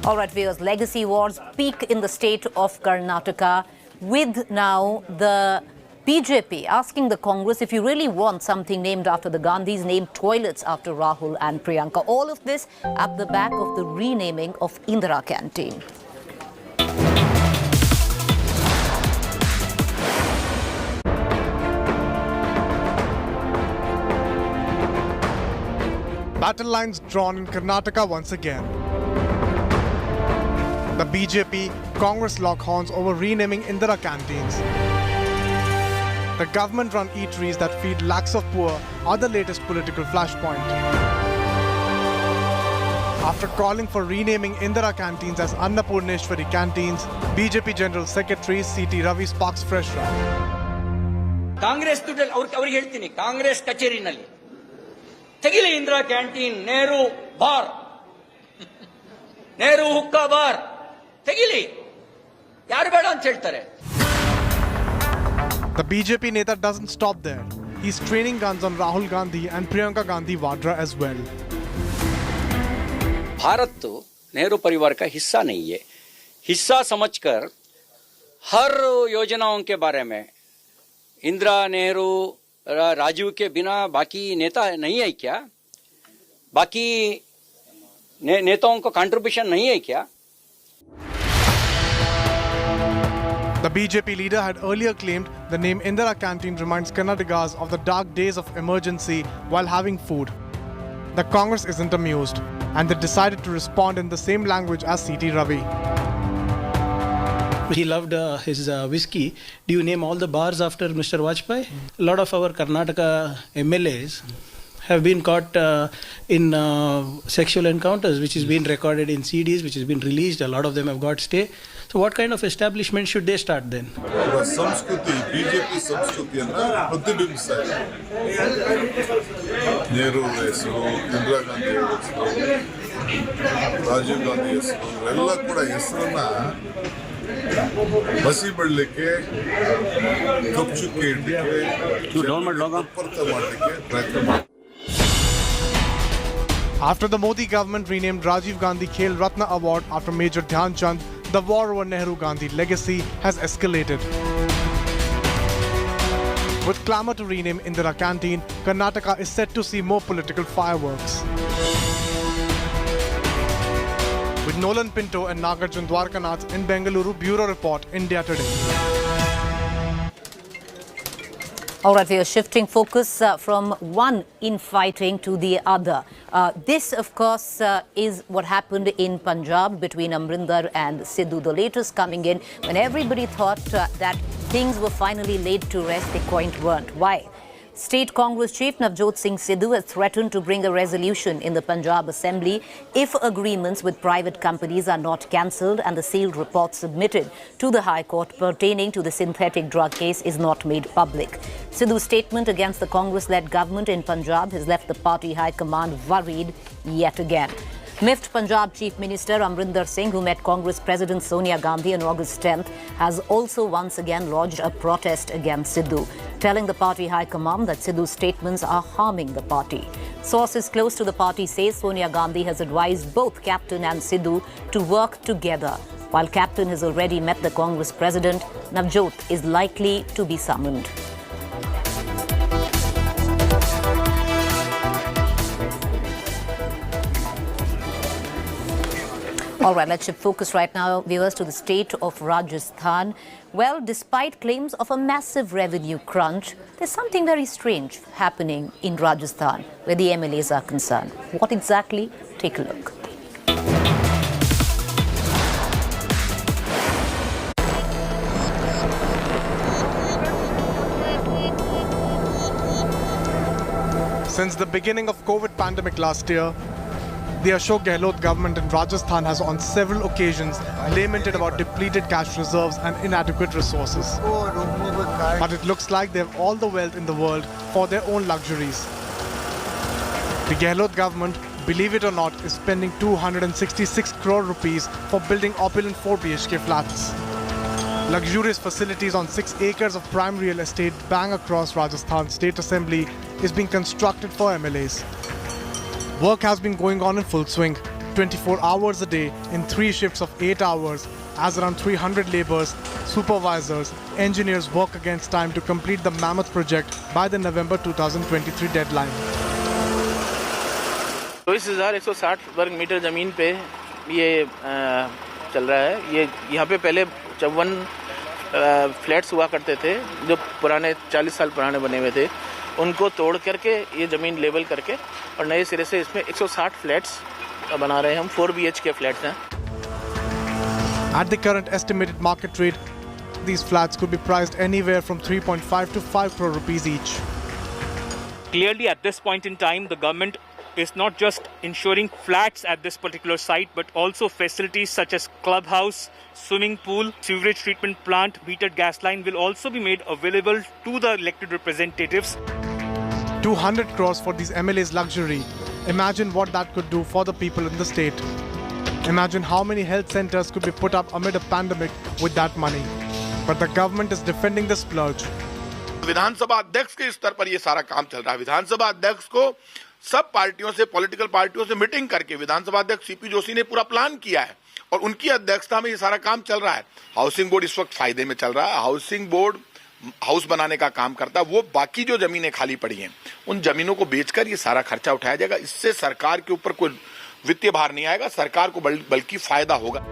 All right, viewers, legacy wars peak in the state of Karnataka, with now the BJP asking the Congress, if you really want something named after the Gandhis, name toilets after Rahul and Priyanka. All of this at the back of the renaming of Indira Canteen. Battle lines drawn in Karnataka once again. The BJP, Congress lock horns over renaming Indira Canteens. The government-run eateries that feed lakhs of poor are the latest political flashpoint. After calling for renaming Indira Canteens as Annapurneshwari Canteens, BJP General Secretary C.T. Ravi sparks fresh row. Congress ಅವ್ರಿಗೆ ಹೇಳ್ತೀನಿ Congress ಕಚೇರಿನಲ್ಲಿ ತೆಗಿಲಿ Indira canteen Nehru bar Nehru ಹುಕ್ಕಾ bar ತೆಗಿಲಿ ಯಾರು ಬೇಡ ಅಂತ ಹೇಳ್ತಾರೆ. The BJP Neta doesn't stop there. He's training guns on Rahul Gandhi and Priyanka Gandhi Vadra as well. Bharat तो नेहरू परिवार का हिस्सा नहीं है. हिस्सा समझकर हर योजनाओं के बारे में इंदिरा, नेहरू, राजीव के बिना बाकी नेता नहीं है क्या? बाकी नेताओं को कंट्रीब्यूशन नहीं है क्या? The BJP leader had earlier claimed the name Indira Canteen reminds Karnataka's of the dark days of emergency while having food. The Congress isn't amused, and they decided to respond in the same language as C.T. Ravi. He loved his whiskey. Do you name all the bars after Mr. Vajpayee? A lot of our Karnataka MLAs have been caught in sexual encounters, which has been recorded in CDs, which has been released. A lot of them have got stay. So what kind of establishment should they start then? ಸಂಸ್ಕೃತಿ BJP ಸಂಸ್ಕೃತಿಯನ್ನ ಪ್ರತಿಬಿಂಬಿಸ್ತಾರೆ. ನೆಹರು ಹೆಸರು, ಇಂದಿರಾ ಗಾಂಧಿ ಹೆಸರು, ರಾಜೀವ್ ಗಾಂಧಿ ಹೆಸರು ಇವೆಲ್ಲ ಕೂಡ ಹೆಸರನ್ನ ಬಸಿ ಬಿಡಲಿಕ್ಕೆ, ಕಪ್ಪುಚುಕ್ಕೆ ಇಡಲಿಕ್ಕೆ, ಅಪರ್ಥ ಮಾಡಲಿಕ್ಕೆ ಪ್ರಯತ್ನ ಮಾಡ್ತಾರೆ. After the Modi government renamed Rajiv Gandhi Khel Ratna Award after Major Dhyan Chand, the war over Nehru-Gandhi legacy has escalated. With clamour to rename Indira Canteen, Karnataka is set to see more political fireworks. With Nolan Pinto and Nagarjun Dwarkanath in Bengaluru, Bureau Report, India Today. All right, we are shifting focus from one infighting to the other. This, of course, is what happened in Punjab between Amrinder and Sidhu. The latest coming in when everybody thought that things were finally laid to rest, they quite weren't. Why? State Congress Chief Navjot Singh Sidhu has threatened to bring a resolution in the Punjab Assembly if agreements with private companies are not cancelled and the sealed report submitted to the High Court pertaining to the synthetic drug case is not made public. Sidhu's statement against the Congress-led government in Punjab has left the party high command worried yet again. Miffed Punjab Chief Minister Amrinder Singh, who met Congress President Sonia Gandhi on August 10th, has also once again lodged a protest against Sidhu, telling the party high command that Sidhu's statements are harming the party. Sources close to the party say Sonia Gandhi has advised both Captain and Sidhu to work together. While Captain has already met the Congress President, Navjot is likely to be summoned. All right, let's shift focus right now, viewers, to the state of Rajasthan. Well, despite claims of a massive revenue crunch, there's something very strange happening in Rajasthan where the MLAs are concerned. What exactly? Take a look. Since the beginning of COVID pandemic last year, the Ashok Gehlot government in Rajasthan has on several occasions lamented about depleted cash reserves and inadequate resources. But it looks like they have all the wealth in the world for their own luxuries. The Gehlot government, believe it or not, is spending 266 crore rupees for building opulent 4 BHK flats. Luxurious facilities on 6 acres of prime real estate bang across Rajasthan State Assembly is being constructed for MLAs. Work has been going on in full swing. 24 hours a day in 3 shifts of 8 hours, as around 300 laborers, supervisors, engineers work against time to complete the mammoth project by the November 2023 deadline. 22,160 वर्ग metre ज़मीन पे ये चल रहा है। ये यहाँ पे पहले 54 फ्लैट्स हुआ करते थे जो पुराने 40 साल पुराने बने हुए थे, उनको तोड़ करके ये ज़मीन लेवल करके और नए सिरे से इसमें 160 फ्लैट्स बना रहे हैं हम। 4 BHK फ्लैट्स हैं। At the current estimated market rate, these flats could be priced anywhere from 3.5 to 5 crore rupees each. Clearly, at this point in time, the government is not just ensuring flats at this particular site, but also facilities such as clubhouse, swimming pool, sewage treatment plant, metered gas line will also be made available to the elected representatives. 200 crores for these MLAs luxury. Imagine what that could do for the people in the state. Imagine how many health centers could be put up amid a pandemic with that money. But the government is defending the splurge. विधानसभा अध्यक्ष के स्तर पर ये सारा काम चल रहा है। विधानसभा अध्यक्ष को सब पार्टियों से, पॉलिटिकल पार्टियों से मीटिंग करके विधानसभा अध्यक्ष सीपी जोशी ने पूरा प्लान किया है और उनकी अध्यक्षता में ये सारा काम चल रहा है। हाउसिंग बोर्ड इस वक्त फायदे में चल रहा है। हाउसिंग बोर्ड हाउस बनाने का काम करता है। वो बाकी जो जमीनें खाली पड़ी हैं उन जमीनों को बेचकर ये सारा खर्चा उठाया जाएगा। इससे सरकार के ऊपर कोई वित्तीय भार नहीं आएगा, सरकार को बल्कि फायदा होगा।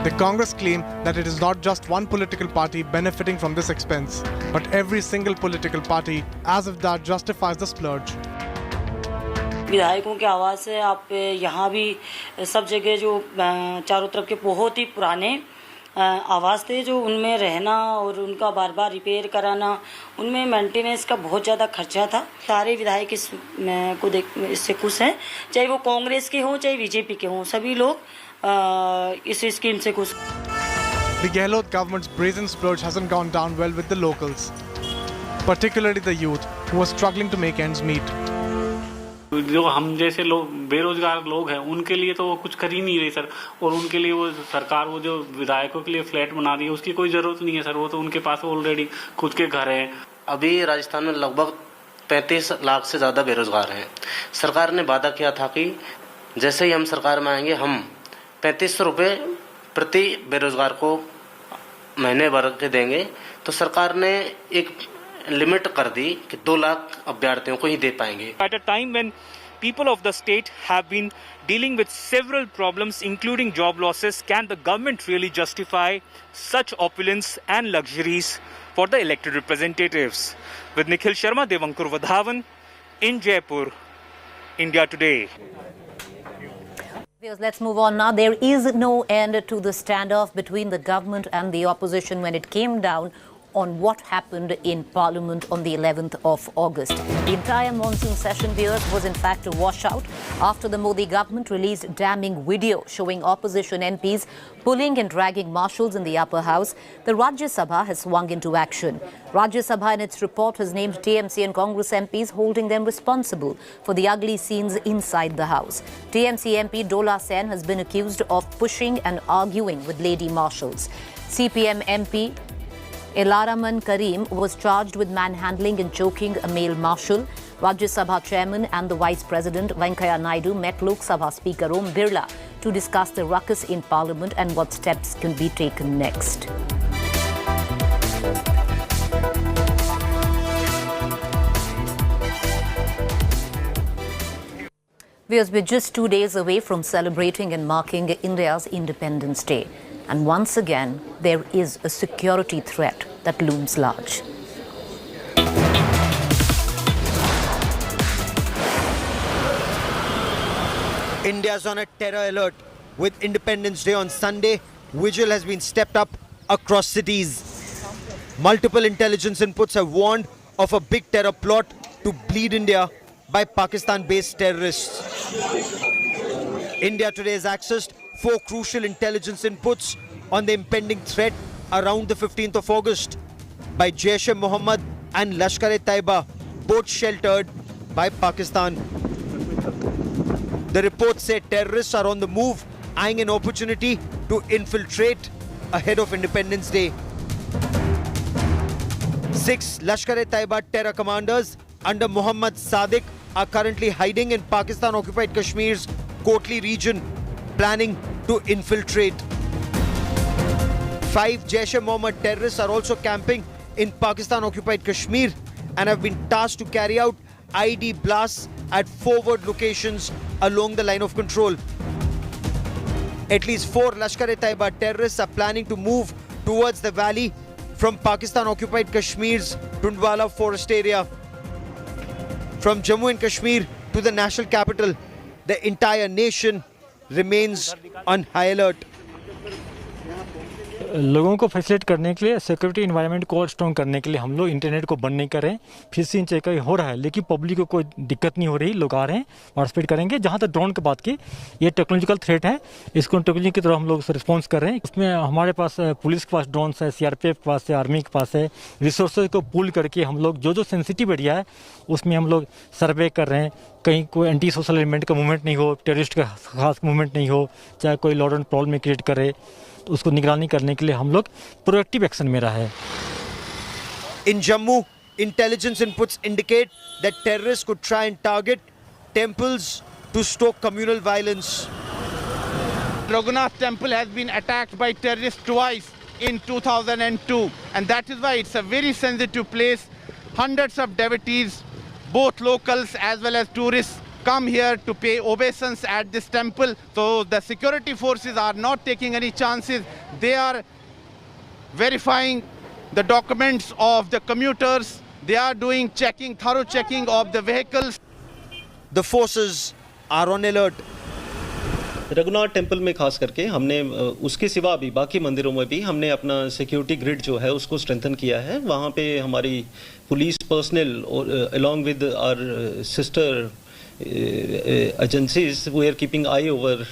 The Congress claim that it is not just one political party benefiting from this expense, but every single political party, as if that justifies the splurge. विधायकों की आवाज़ से आप यहाँ भी सब जगह जो चारों तरफ के बहुत ही पुराने आवाज़ थे, जो उनमें रहना और उनका बार बार रिपेयर कराना, उनमें मेंटेनेंस का बहुत ज़्यादा खर्चा था। सारे विधायक इससे खुश हैं, चाहे वो कांग्रेस के हों चाहे बीजेपी के हों, सभी लोग इस स्कीम से खुश। The Gehlot government's brazen splurge hasn't gone down well with the locals, particularly the youth who are struggling to make ends meet. जो हम जैसे लोग बेरोजगार लोग हैं उनके लिए तो वो कुछ कर ही नहीं रही सर, और उनके लिए वो सरकार वो जो विधायकों के लिए फ्लैट बना रही है उसकी कोई ज़रूरत नहीं है सर। वो तो उनके पास ऑलरेडी खुद के घर हैं। अभी राजस्थान में लगभग 35 लाख से ज़्यादा बेरोजगार हैं। सरकार ने वादा किया था कि जैसे ही हम सरकार में आएंगे हम 3500 रुपये प्रति बेरोजगार को महीने भर के देंगे, तो सरकार ने एक लिमिट कर दी कि 2 लाख अभ्यर्थियों को ही दे पाएंगे। At a time when people of the state have been dealing with several problems including job losses, can the government really justify such opulence and luxuries for the elected representatives? With Nikhil Sharma, Devankur Vadhavan in Jaipur, India Today. Let's move on now. There is no end to the standoff between the government and the opposition when it came down on what happened in Parliament on the 11th of August. The entire monsoon session, viewers, was in fact a washout after the Modi government released damning video showing opposition MPs pulling and dragging marshals in the upper house. The Rajya Sabha has swung into action. Rajya Sabha in its report has named TMC and Congress MPs, holding them responsible for the ugly scenes inside the house. TMC MP Dola Sen has been accused of pushing and arguing with lady marshals. CPM MP Elaraman Karim was charged with manhandling and choking a male marshal. Rajya Sabha Chairman and the Vice President Venkaiah Naidu met Lok Sabha Speaker Om Birla to discuss the ruckus in Parliament and what steps can be taken next. We're just 2 days away from celebrating and marking India's Independence Day. And once again, there is a security threat that looms large. India's on a terror alert. With Independence Day on Sunday, vigil has been stepped up across cities. Multiple intelligence inputs have warned of a big terror plot to bleed India by Pakistan-based terrorists. India today has accessed 4 crucial intelligence inputs on the impending threat around the 15th of August by Jaish-e-Mohammed and Lashkar-e-Taiba, both sheltered by Pakistan. The reports say terrorists are on the move, eyeing an opportunity to infiltrate ahead of Independence Day. 6 Lashkar-e-Taiba terror commanders under Mohammad Sadiq are currently hiding in Pakistan-occupied Kashmir's Kotli region, planning to infiltrate. 5 Jaish-e-Mohammed terrorists are also camping in Pakistan-occupied Kashmir and have been tasked to carry out ID blasts at forward locations along the line of control. At least 4 Lashkar-e-Taiba terrorists are planning to move towards the valley from Pakistan-occupied Kashmir's Tundwala forest area. From Jammu and Kashmir to the national capital, the entire nation remains on high alert. लोगों को facilitate करने के लिए security environment को और strong करने के लिए हम लोग इंटरनेट को बंद नहीं करें। फिशिंग चेक हो रहा है लेकिन पब्लिक को कोई दिक्कत नहीं हो रही, लोग आ रहे हैं पार्टिसिपेट करेंगे। जहाँ तक ड्रोन की बात की, ये टेक्नोलॉजिकल थ्रेट है, इसको टेक्नोलॉजी की तरफ हम लोग रिस्पॉन्स कर रहे हैं। उसमें हमारे पास पुलिस के पास ड्रोन है, CRPF के पास है, आर्मी के पास है। रिसोर्सेज को पूल करके हम लोग जो सेंसिटिव एरिया है उसमें हम लोग सर्वे कर रहे हैं। कहीं कोई एंटी सोशल एलिमेंट का मूवमेंट नहीं हो, टेररिस्ट का खास मूवमेंट नहीं हो, चाहे कोई लॉ एंड प्रॉब्लम में क्रिएट करे, तो उसको निगरानी करने के लिए हम लोग प्रोएक्टिव एक्शन में रहा है। In Jammu, intelligence inputs indicate that terrorists could try and target temples to stoke communal violence. Raghunath temple has been attacked by terrorists twice in 2002, and that is why it's a very sensitive place. Hundreds of devotees, both locals as well as tourists, come here to pay obeisance at this temple. So the security forces are not taking any chances. They are verifying the documents of the commuters. They are doing checking, thorough checking of the vehicles. The forces are on alert. Raghunath temple में खास करके हमने उसके सिवा भी बाकी मंदिरों में भी हमने अपना सिक्योरिटी ग्रिड जो है उसको स्ट्रेंथन किया है। वहाँ पे हमारी police personnel along with our sister agencies we are keeping eye over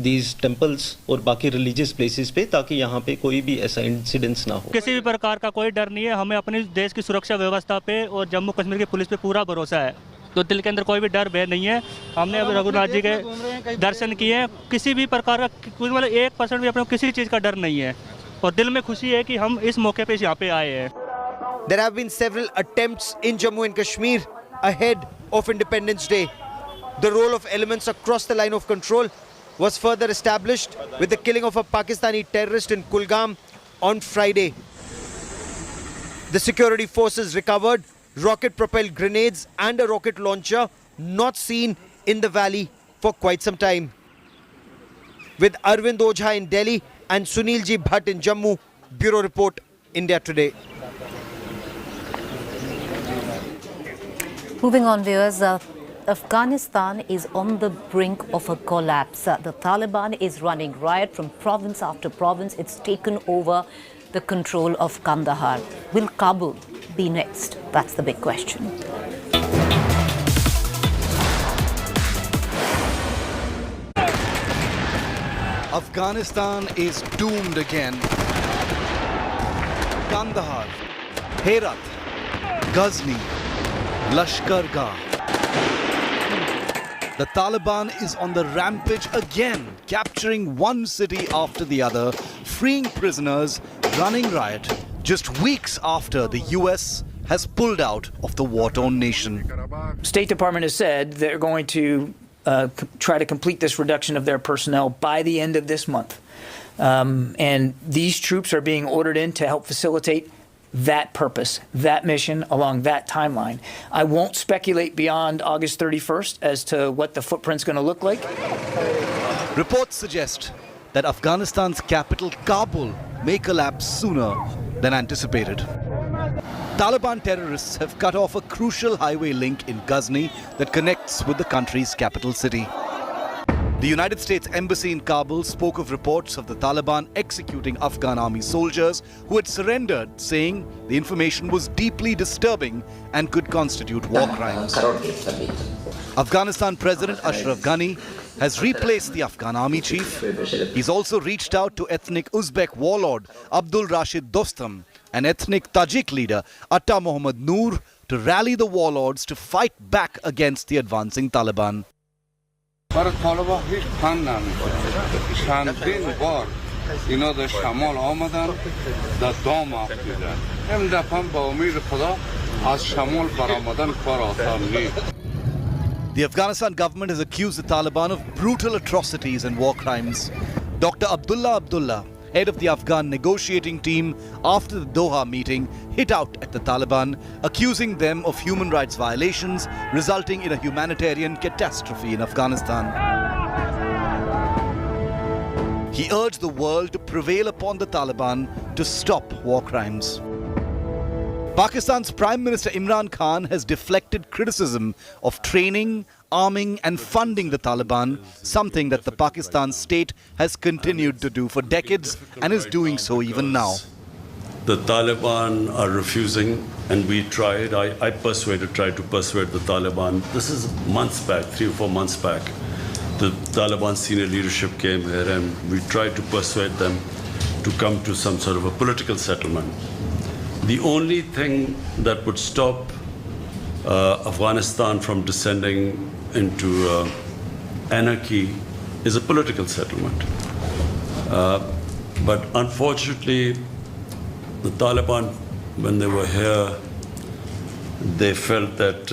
these temples और बाकी रिलीजियस प्लेसेस पे, ताकि यहाँ पे कोई भी ऐसा इंसिडेंस ना हो। किसी भी प्रकार का कोई डर नहीं है, हमें अपने देश की सुरक्षा व्यवस्था पे और जम्मू कश्मीर की पुलिस पे पूरा भरोसा है। तो दिल के अंदर कोई भी डर भय नहीं है। हमने अब रघुनाथ जी के दर्शन किए हैं, किसी भी प्रकार का मतलब 1% भी अपने किसी चीज़ का डर नहीं है और दिल में खुशी है कि हम इस मौके पे यहाँ पे आए हैं। There have been several attempts in Jammu and Kashmir ahead of Independence Day. The role of elements across the line of control was further established with the killing of a Pakistani terrorist in Kulgam on Friday. The security forces recovered rocket-propelled grenades and a rocket launcher not seen in the valley for quite some time. With Arvind Ojha in Delhi and Sunilji Bhatt in Jammu, Bureau Report, India Today. Moving on, viewers, Afghanistan is on the brink of a collapse. The Taliban is running riot from province after province. It's taken over the control of Kandahar. Will Kabul be next? That's the big question. Afghanistan is doomed again. Kandahar, Herat, Ghazni, Lashkar Gah. The Taliban is on the rampage again, capturing one city after the other, freeing prisoners, running riot, just weeks after the US has pulled out of the war-torn nation. State Department has said they're going to try to complete this reduction of their personnel by the end of this month. And these troops are being ordered in to help facilitate that purpose, that mission along that timeline. I won't speculate beyond August 31st as to what the footprint's going to look like. Reports suggest that Afghanistan's capital, Kabul, may collapse sooner than anticipated. Taliban terrorists have cut off a crucial highway link in Ghazni that connects with the country's capital city. The United States Embassy in Kabul spoke of reports of the Taliban executing Afghan army soldiers who had surrendered, saying the information was deeply disturbing and could constitute war crimes. Afghanistan President Ashraf Ghani has replaced the Afghan army chief. He's also reached out to ethnic Uzbek warlord Abdul Rashid Dostum and ethnic Tajik leader Atta Mohammad Noor to rally the warlords to fight back against the advancing Taliban. برای طالبان هیچ تن نمیکنه. چندین بار اینا در شمال آمدن در دام افتیدن. این دفعه با امید خدا از شمال برآمدن کار آسان نیست. The Afghanistan government has accused the Taliban of brutal atrocities and war crimes. Dr. Abdullah, head of the Afghan negotiating team after the Doha meeting, hit out at the Taliban, accusing them of human rights violations, resulting in a humanitarian catastrophe in Afghanistan. He urged the world to prevail upon the Taliban to stop war crimes. Pakistan's Prime Minister Imran Khan has deflected criticism of training, arming and funding the Taliban, something that the Pakistan state has continued to do for decades and is doing so even now. The Taliban are refusing, and we tried. I tried to persuade the Taliban. This is months back, 3 or 4 months back. The Taliban senior leadership came here and we tried to persuade them to come to some sort of a political settlement. The only thing that would stop Afghanistan from descending into anarchy is a political settlement. But unfortunately, the Taliban, when they were here, they felt that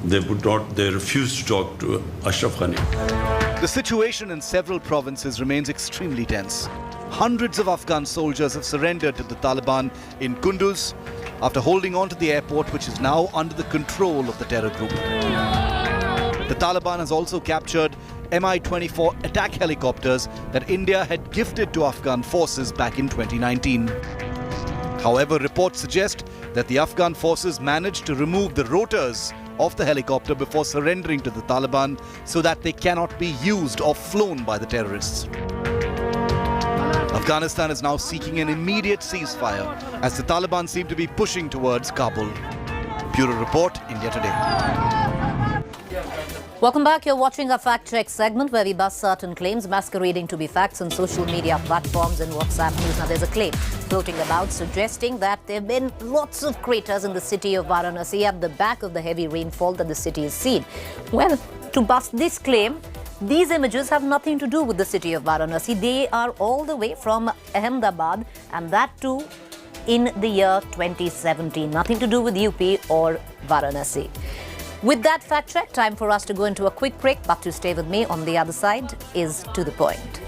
they refused to talk to Ashraf Ghani. The situation in several provinces remains extremely tense. Hundreds of Afghan soldiers have surrendered to the Taliban in Kunduz after holding on to the airport, which is now under the control of the terror group. The Taliban has also captured Mi-24 attack helicopters that India had gifted to Afghan forces back in 2019. However, reports suggest that the Afghan forces managed to remove the rotors of the helicopter before surrendering to the Taliban so that they cannot be used or flown by the terrorists. Afghanistan is now seeking an immediate ceasefire as the Taliban seem to be pushing towards Kabul. Bureau Report, India Today. Welcome back. You're watching our Fact Check segment where we bust certain claims masquerading to be facts on social media platforms and WhatsApp news. Now, there's a claim floating about suggesting that there have been lots of craters in the city of Varanasi at the back of the heavy rainfall that the city has seen. Well, to bust this claim, these images have nothing to do with the city of Varanasi. They are all the way from Ahmedabad, and that too in the year 2017. Nothing to do with UP or Varanasi. With that fact check, time for us to go into a quick break, but to stay with me on the other side is To The Point.